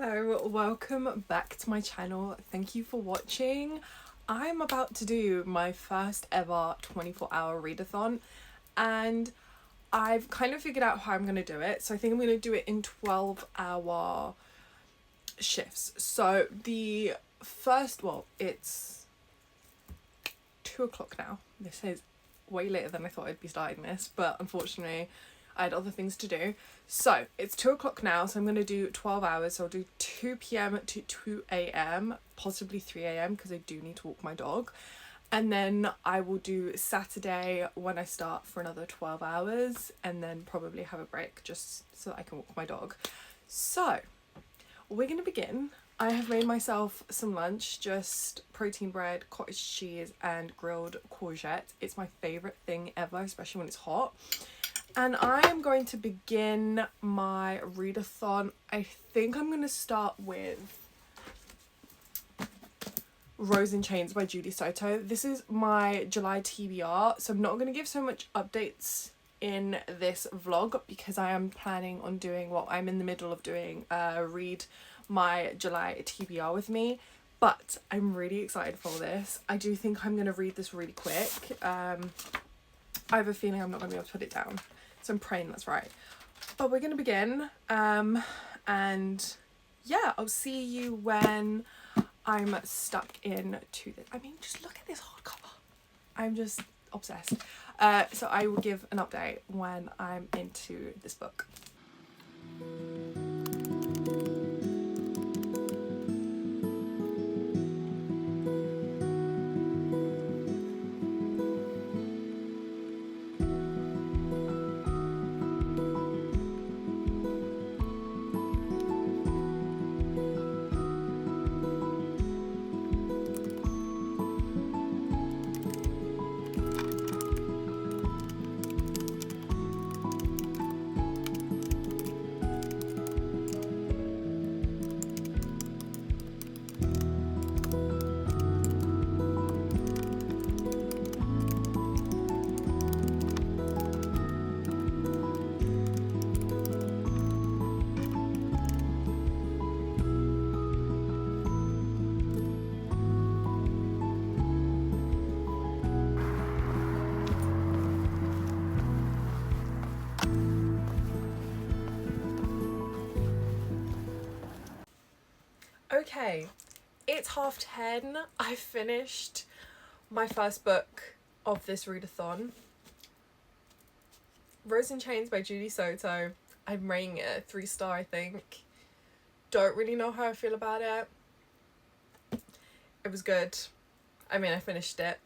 Hello, welcome back to my channel. Thank you for watching. I'm about to do my first ever 24-hour readathon and I've kind of figured out how I'm going to do it. So I think I'm going to do it in 12-hour shifts. So the first, it's 2 o'clock now. This is way later than I thought I'd be starting this, but unfortunately I had other things to do. So it's 2 o'clock now, so I'm going to do 12 hours. So I'll do 2 p.m. to 2 a.m, possibly 3 a.m, because I do need to walk my dog. And then I will do Saturday when I start for another 12 hours, and then probably have a break just so that I can walk my dog. So we're going to begin. I have made myself some lunch, just protein bread, cottage cheese and grilled courgette. It's my favourite thing ever, especially when it's hot. And I am going to begin my readathon. I think I'm going to start with Rose in Chains by Judy Soto. This is my July TBR, so I'm not going to give so much updates in this vlog because I am planning on doing what I'm in the middle of doing, read my July TBR with me. But I'm really excited for this. I do think I'm going to read this really quick. I have a feeling I'm not going to be able to put it down. So I'm praying that's right. But we're going to begin. And yeah, I'll see you when I'm stuck into this. I mean, just look at this hardcover. I'm just obsessed. So I will give an update when I'm into this book. Okay, it's 10:30. I finished my first book of this readathon, Rose in Chains by Judy Soto. I'm rating it a 3-star, I think. Don't really know how I feel about it. It was good. I mean, I finished it,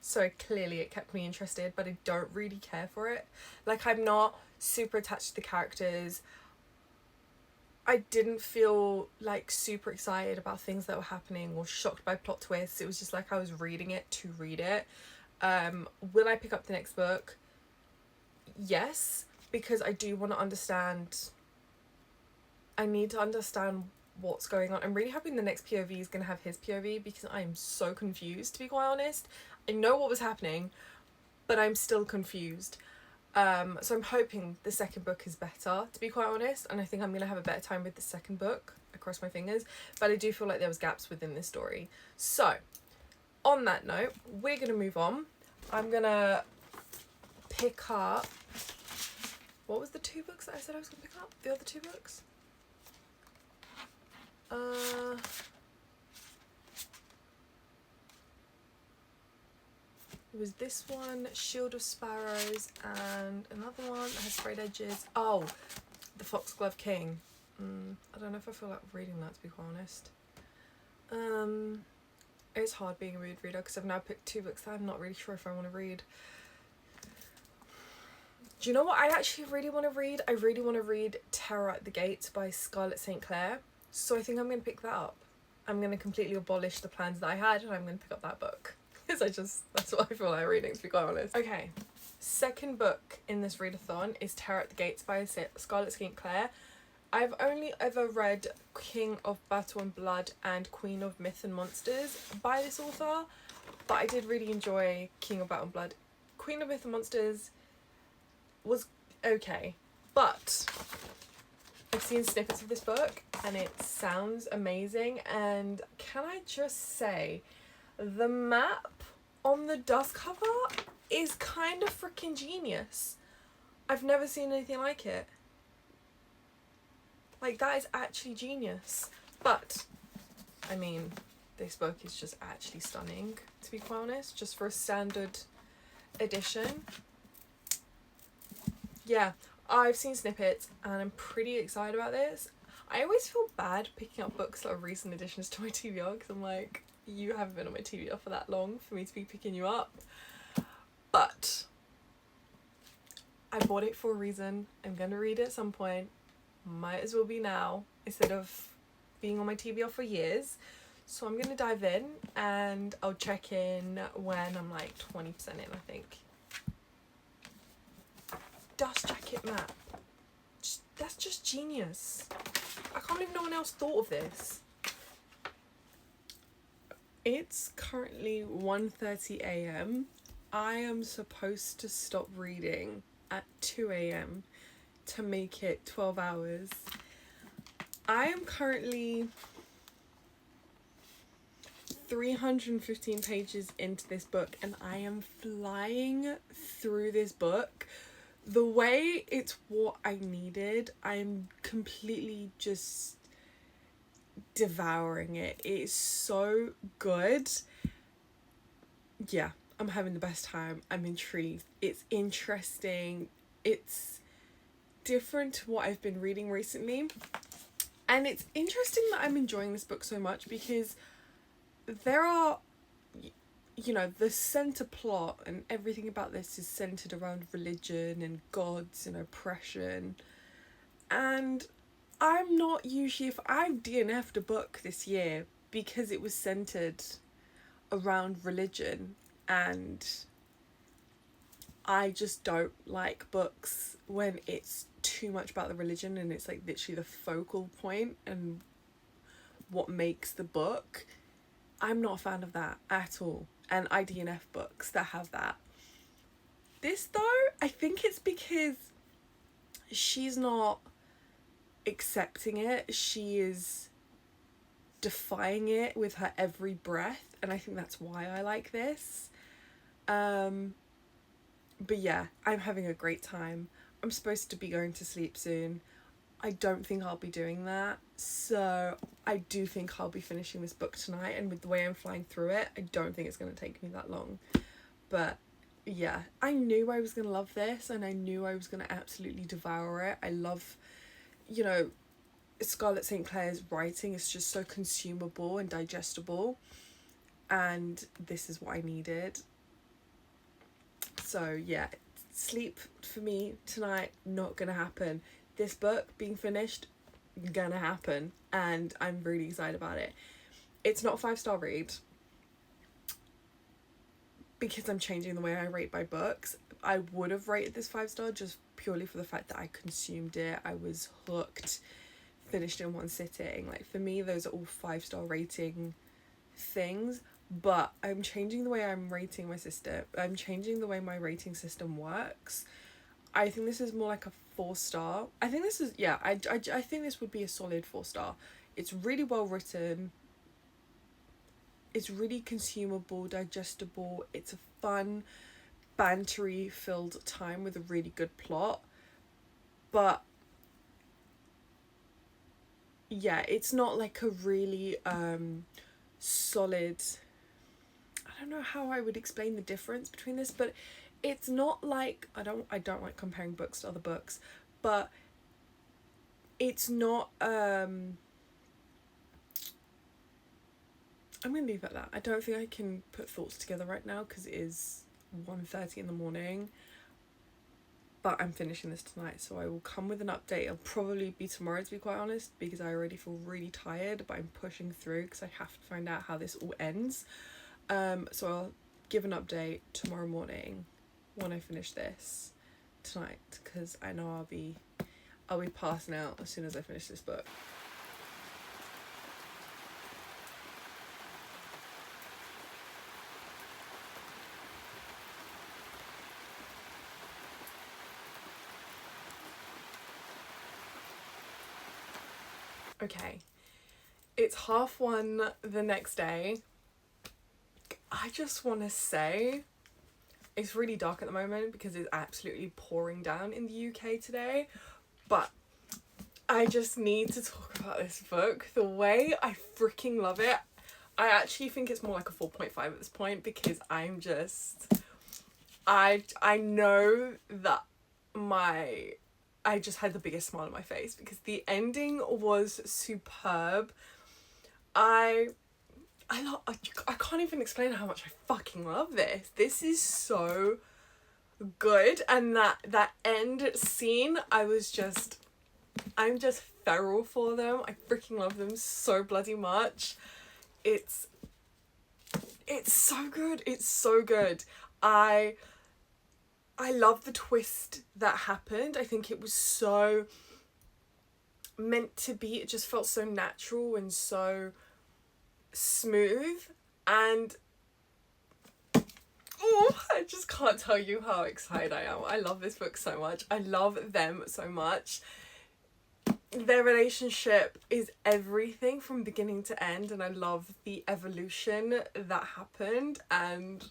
so clearly it kept me interested, but I don't really care for it. Like, I'm not super attached to the characters. I didn't feel like super excited about things that were happening or shocked by plot twists. It was just like I was reading it to read it. Will I pick up the next book? Yes, because I do want to understand. I need to understand what's going on. I'm really hoping the next POV is going to have his POV because I'm so confused, to be quite honest. I know what was happening, but I'm still confused. So I'm hoping the second book is better, to be quite honest, and I think I'm going to have a better time with the second book. I cross my fingers, but I do feel like there was gaps within this story. So, on that note, we're going to move on. I'm going to pick up... What was the 2 books that I said I was going to pick up? The other 2 books? It was this one, Shield of Sparrows, and another one that has frayed edges. Oh, The Foxglove King. I don't know if I feel like reading that, to be quite honest. It's hard being a mood reader because I've now picked 2 books that I'm not really sure if I want to read. Do you know what I actually really want to read? I really want to read Terror at the Gates by Scarlett Clair. So I think I'm going to pick that up. I'm going to completely abolish the plans that I had and I'm going to pick up that book. Because that's what I feel like reading, to be quite honest. Okay, second book in this readathon is Terror at the Gates by Scarlett Clair. I've only ever read King of Battle and Blood and Queen of Myth and Monsters by this author, but I did really enjoy King of Battle and Blood. Queen of Myth and Monsters was okay, but I I've seen snippets of this book and it sounds amazing, and can I just say, the map on the dust cover is kind of freaking genius. I've never seen anything like it. Like, that is actually genius. But, I mean, this book is just actually stunning, to be quite honest, just for a standard edition. Yeah, I've seen snippets and I'm pretty excited about this. I always feel bad picking up books that are recent additions to my TBR because I'm like, you haven't been on my TBR for that long for me to be picking you up. But I bought it for a reason. I'm going to read it at some point. Might as well be now instead of being on my TBR for years. So I'm going to dive in and I'll check in when I'm like 20% in, I think. Dust jacket map. That's just genius. I can't believe no one else thought of this. It's currently 1:30 a.m. I am supposed to stop reading at 2 a.m. to make it 12 hours. I am currently 315 pages into this book and I am flying through this book. The way it's what I needed, I'm completely just devouring it. It's so good. Yeah, I'm having the best time. I'm intrigued. It's interesting. It's different to what I've been reading recently. And it's interesting that I'm enjoying this book so much because there are, you know, the centre plot and everything about this is centred around religion and gods and oppression. And I'm not usually, if I've DNF'd a book this year because it was centred around religion, and I just don't like books when it's too much about the religion and it's like literally the focal point and what makes the book. I'm not a fan of that at all. And I DNF books that have that. This though, I think it's because she's not accepting it. She is defying it with her every breath. And I think that's why I like this. But yeah, I'm having a great time. I'm supposed to be going to sleep soon. I don't think I'll be doing that. So I do think I'll be finishing this book tonight, and with the way I'm flying through it, I don't think it's going to take me that long. But yeah, I knew I was going to love this, and I knew I was going to absolutely devour it. I love, you know, Scarlett St. Clair's writing is just so consumable and digestible, and this is what I needed. So yeah, sleep for me tonight, not going to happen. This book being finished, gonna happen, and I'm really excited about it. It's not a 5-star read because I'm changing the way I rate my books. I would have rated this 5-star just purely for the fact that I consumed it. I was hooked, finished in one sitting. Like, for me, those are all 5-star rating things, but I'm changing the way I'm rating my system. I'm changing the way my rating system works. I think this is more like a 4-star. I think this is, yeah, I think this would be a solid 4-star. It's really well written. It's really consumable, digestible. It's a fun, bantery filled time with a really good plot. But yeah, it's not like a really solid, I don't know how I would explain the difference between this, but it's not like, I don't like comparing books to other books, but it's not, I'm going to leave it at that. I don't think I can put thoughts together right now because it is 1:30 in the morning, but I'm finishing this tonight, so I will come with an update. It'll probably be tomorrow, to be quite honest, because I already feel really tired, but I'm pushing through because I have to find out how this all ends. So I'll give an update tomorrow morning when I finish this tonight, because I know I'll be passing out as soon as I finish this book. Okay, it's 1:30 the next day. I just want to say it's really dark at the moment because it's absolutely pouring down in the UK today, but I just need to talk about this book. The way I freaking love it. I actually think it's more like a 4.5 at this point because I'm just... I know that I just had the biggest smile on my face because the ending was superb. I can't even explain how much I fucking love this. This is so good, and that end scene, I'm just feral for them. I freaking love them so bloody much. It's so good. It's so good. I love the twist that happened. I think it was so meant to be. It just felt so natural and so smooth, and I just can't tell you how excited I am. I love this book so much. I love them so much. Their relationship is everything from beginning to end, and I love the evolution that happened. And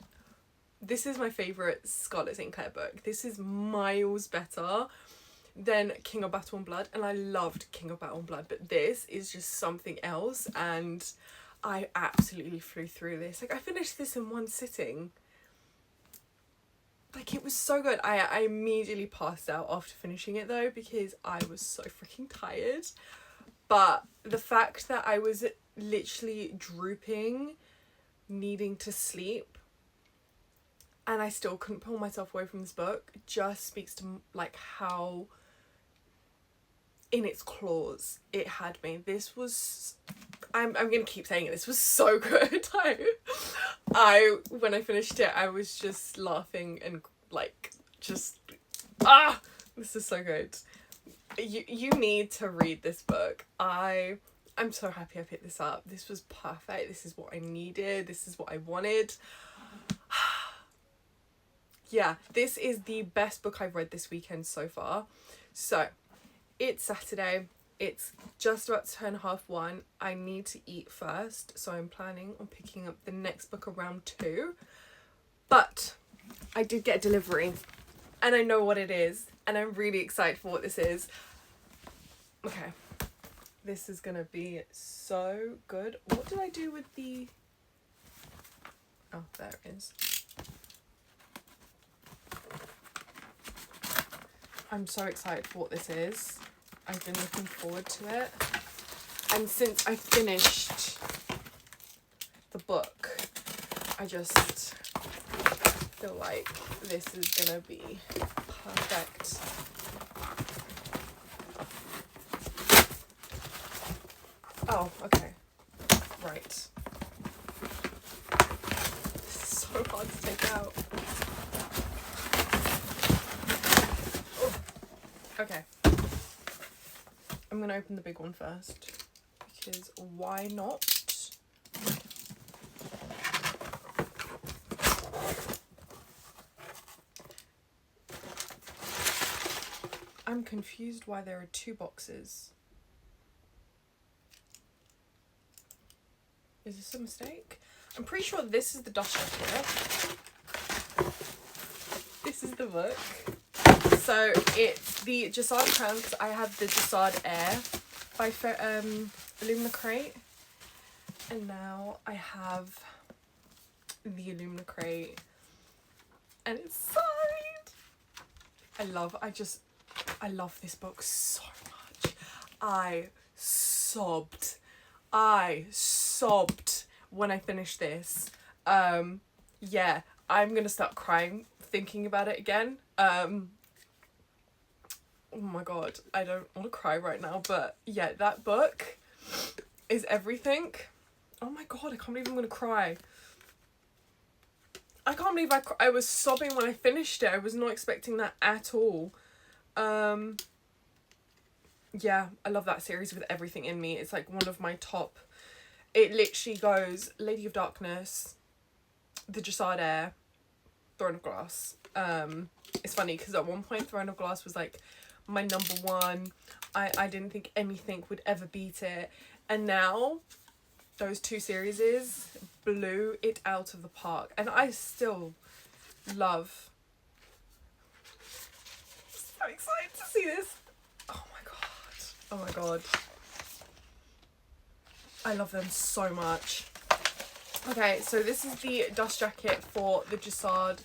this is my favourite Scarlett St. Clair book. This is miles better than King of Battle and Blood, and I loved King of Battle and Blood, but this is just something else, and I absolutely flew through this. Like, I finished this in one sitting. Like, it was so good. I immediately passed out after finishing it though because I was so freaking tired. But the fact that I was literally drooping, needing to sleep, and I still couldn't pull myself away from this book just speaks to like how in its claws it had me. This was... I'm gonna keep saying it. This was so good. I when I finished it, I was just laughing and like just this is so good. You need to read this book. I'm so happy I picked this up. This was perfect. This is what I needed. This is what I wanted. Yeah, this is the best book I've read this weekend so far. So it's Saturday. It's just about to turn 1:30. I need to eat first, so I'm planning on picking up the next book around 2. But I did get a delivery, and I know what it is, and I'm really excited for what this is. Okay, this is gonna be so good. What did I do with the... Oh, there it is. I'm so excited for what this is. I've been looking forward to it. And since I finished the book, I just feel like this is gonna be perfect. Oh, okay. Right. This is so hard to take out. Oh. Okay. I'm gonna open the big one first, because why not? I'm confused why there are 2 boxes. Is this a mistake? I'm pretty sure this is the dust jacket. This is the book. So it's the Jessard Crown, because I have the Jessard Air by Illumina Crate. And now I have the Illumina Crate. And it's signed. I love this book so much. I sobbed when I finished this. Yeah, I'm gonna start crying thinking about it again. Oh my god, I don't want to cry right now, but yeah, that book is everything. Oh my god, I can't believe I'm gonna cry. I can't believe I was sobbing when I finished it. I was not expecting that at all. Yeah, I love that series with everything in me. It's like one of my top... It literally goes Lady of Darkness, the Jessard Air, Throne of Glass. It's funny because at one point Throne of Glass was like my number one. I didn't think anything would ever beat it. And now, those 2 series blew it out of the park. And I still love... So excited to see this. Oh my god. Oh my god. I love them so much. Okay, so this is the dust jacket for the Jessard.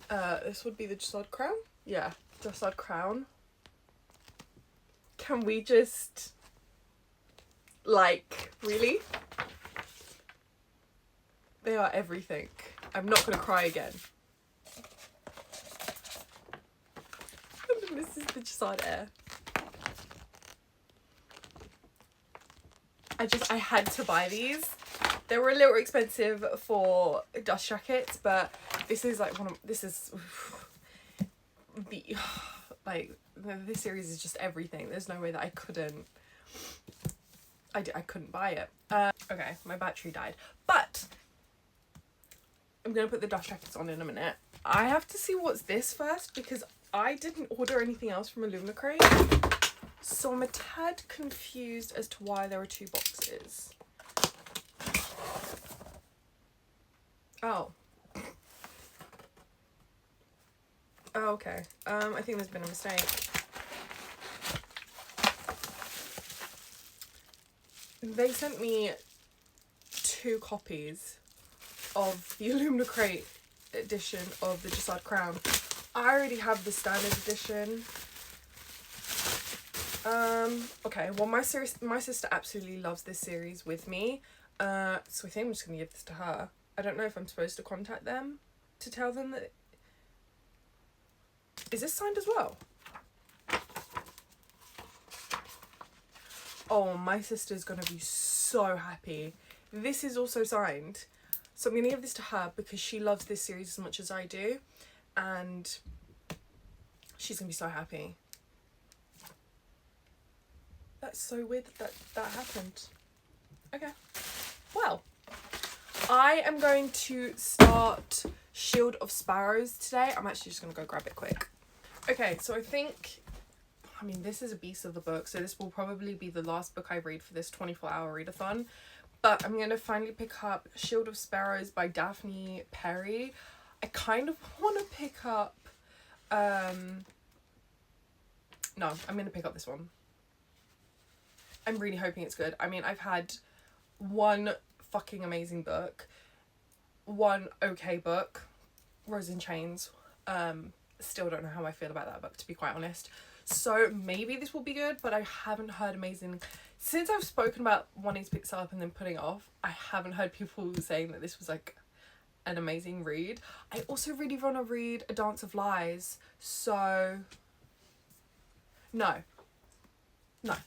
This would be the Jessard crown? Yeah, Jessard crown. Can we just... like, really? They are everything. I'm not going to cry again. This is the Jessard Air. I had to buy these. They were a little expensive for dust jackets, but this is like this series is just everything. There's no way that I couldn't buy it. Okay, my battery died, but I'm gonna put the dust jackets on in a minute. I have to see what's this first because I didn't order anything else from Illumicrate, so I'm a tad confused as to why there are 2 boxes. Oh. Oh, okay. I think there's been a mistake. They sent me 2 copies of the Illumicrate edition of the Jessard crown. I already have the standard edition. Okay, well my sister absolutely loves this series with me. So I think I'm just gonna give this to her. I don't know if I'm supposed to contact them to tell them that... Is this signed as well? Oh, my sister's gonna be so happy. This is also signed. So I'm gonna give this to her because she loves this series as much as I do. And she's gonna be so happy. That's so weird that happened. Okay. Well, I am going to start Shield of Sparrows today. I'm actually just gonna go grab it quick. Okay, so I mean, this is a beast of the book, so this will probably be the last book I read for this 24-hour readathon. But I'm gonna finally pick up Shield of Sparrows by Daphne Perry. I kind of want to pick up... No, I'm gonna pick up this one. I'm really hoping it's good. I mean, I've had one fucking amazing book, one okay book, Rose in Chains. Still don't know how I feel about that book, to be quite honest. So maybe this will be good, but I haven't heard amazing... Since I've spoken about wanting to pick this up and then putting it off, I haven't heard people saying that this was like an amazing read. I also really want to read A Dance of Lies, so... No,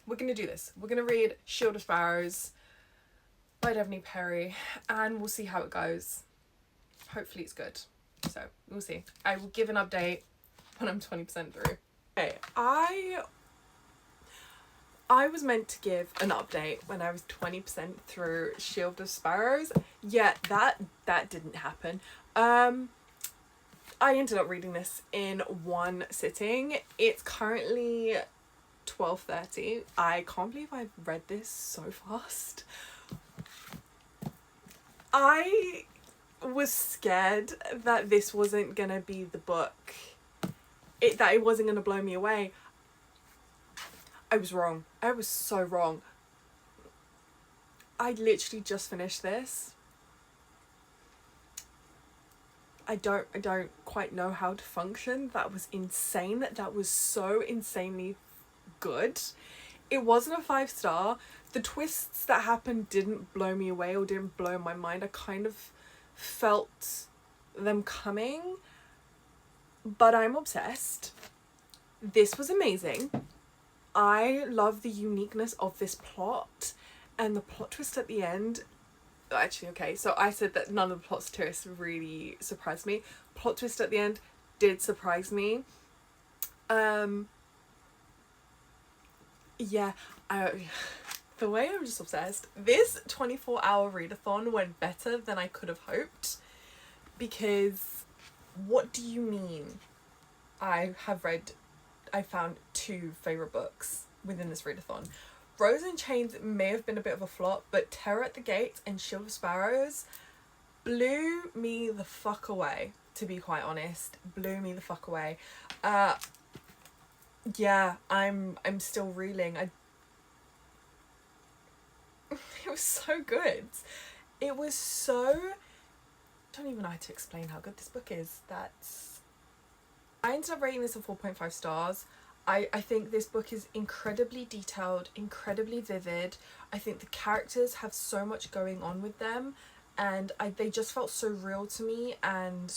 we're going to do this. We're going to read Shield of Sparrows by Daphne Perry, and we'll see how it goes. Hopefully it's good. So, we'll see. I will give an update when I'm 20% through. Okay, I was meant to give an update when I was 20% through Shield of Sparrows. Yeah, that didn't happen. I ended up reading this in one sitting. It's currently 12:30. I can't believe I've read this so fast. I was scared that this wasn't gonna be the book, that it wasn't gonna blow me away. I was wrong. I was so wrong. I literally just finished this. I don't quite know how to function. That was insane. That was so insanely good. It wasn't a 5-star. The twists that happened didn't blow me away or didn't blow my mind. I kind of felt them coming, but I'm obsessed. This was amazing. I love the uniqueness of this plot and the plot twist at the end. Actually, okay, so I said that none of the plot twists really surprised me. Plot twist at the end did surprise me. Yeah, the way I'm just obsessed. This 24-hour readathon went better than I could have hoped, because what do you mean I found 2 favourite books within this readathon. Rose in Chains may have been a bit of a flop, but Terror at the Gates and Shield of Sparrows blew me the fuck away, to be quite honest. Blew me the fuck away. Yeah, I'm still reeling. It was so good. It was so... don't even know how to explain how good this book is. I ended up rating this at 4.5 stars. I think this book is incredibly detailed, incredibly vivid. I think the characters have so much going on with them, and they just felt so real to me, and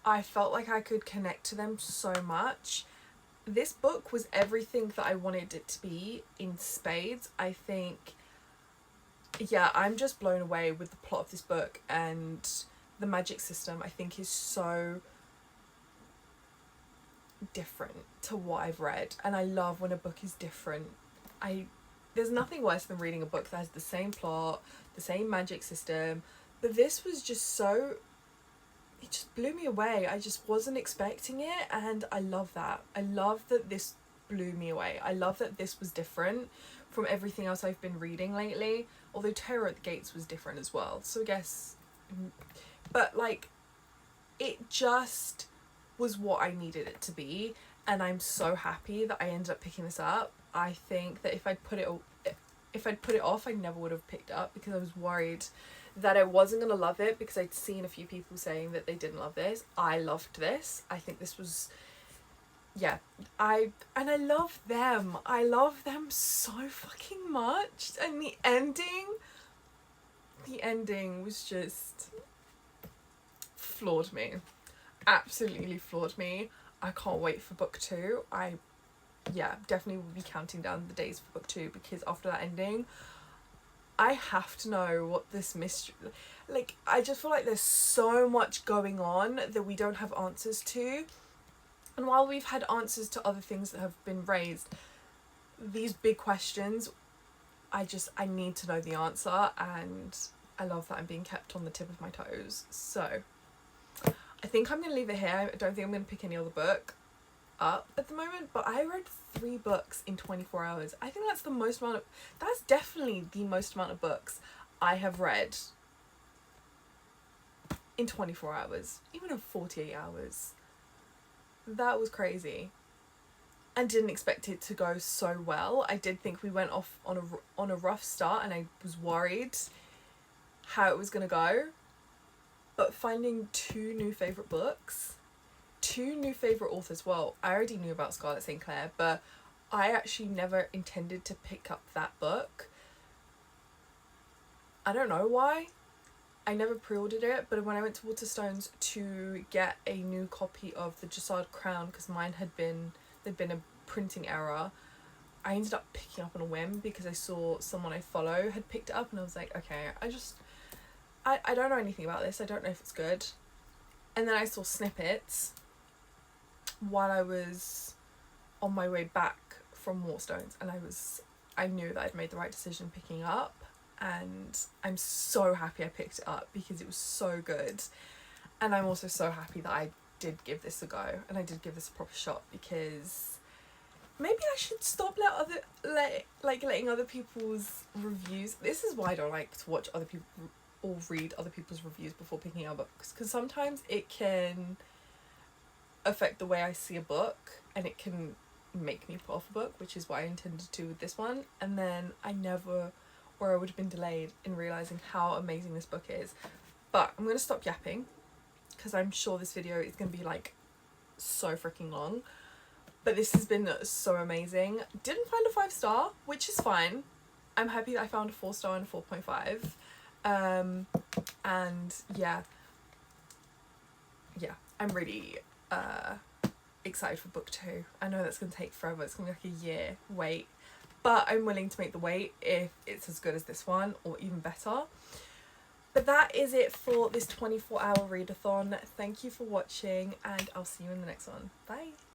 I felt like I could connect to them so much. This book was everything that I wanted it to be in spades. I think, yeah, I'm just blown away with the plot of this book, and the magic system I think is so different to what I've read, and I love when a book is different. There's nothing worse than reading a book that has the same plot, the same magic system, but this was just so... it just blew me away. I just wasn't expecting it, and I love that. I love that this blew me away. I love that this was different from everything else I've been reading lately, although Terror at the Gates was different as well, so I guess... but like, it just was what I needed it to be, and I'm so happy that I ended up picking this up. I think that if I'd put it off, I never would have picked it up, because I was worried that I wasn't gonna love it, because I'd seen a few people saying that they didn't love this. I loved this. I think this was... yeah, I love them. I love them so fucking much, and the ending was just... floored me. Absolutely floored me. I can't wait for book 2. Definitely will be counting down the days for book 2, because after that ending, I have to know what this mystery... like, I just feel like there's so much going on that we don't have answers to, and while we've had answers to other things that have been raised, these big questions, I need to know the answer, and I love that I'm being kept on the tip of my toes. So I think I'm going to leave it here. I don't think I'm going to pick any other book up at the moment, but I read 3 books in 24 hours. I think that's definitely the most amount of books I have read in 24 hours, even in 48 hours. That was crazy. And didn't expect it to go so well. I did think we went off on a rough start, and I was worried how it was going to go. But finding 2 new favourite books, 2 new favourite authors. Well, I already knew about Scarlett St. Clair, but I actually never intended to pick up that book. I don't know why. I never pre-ordered it, but when I went to Waterstones to get a new copy of the Jasad Crown, because mine there'd been a printing error, I ended up picking up on a whim because I saw someone I follow had picked it up, and I was like, okay, I don't know anything about this. I don't know if it's good. And then I saw snippets while I was on my way back from Waterstones, and I knew that I'd made the right decision picking it up, and I'm so happy I picked it up because it was so good. And I'm also so happy that I did give this a go, and I did give this a proper shot, because maybe I should stop letting other people's reviews... this is why I don't like to watch other people or read other people's reviews before picking out books, because sometimes it can affect the way I see a book, and it can make me put off a book, which is what I intended to with this one. And then I would have been delayed in realising how amazing this book is. But I'm going to stop yapping, because I'm sure this video is going to be like so freaking long. But this has been so amazing. Didn't find a 5-star, which is fine. I'm happy that I found a 4-star and a 4.5. And yeah, I'm really excited for book 2. I know that's going to take forever. It's going to be like a year wait, but I'm willing to make the wait if it's as good as this one or even better. But that is it for this 24-hour readathon. Thank you for watching, and I'll see you in the next one. Bye.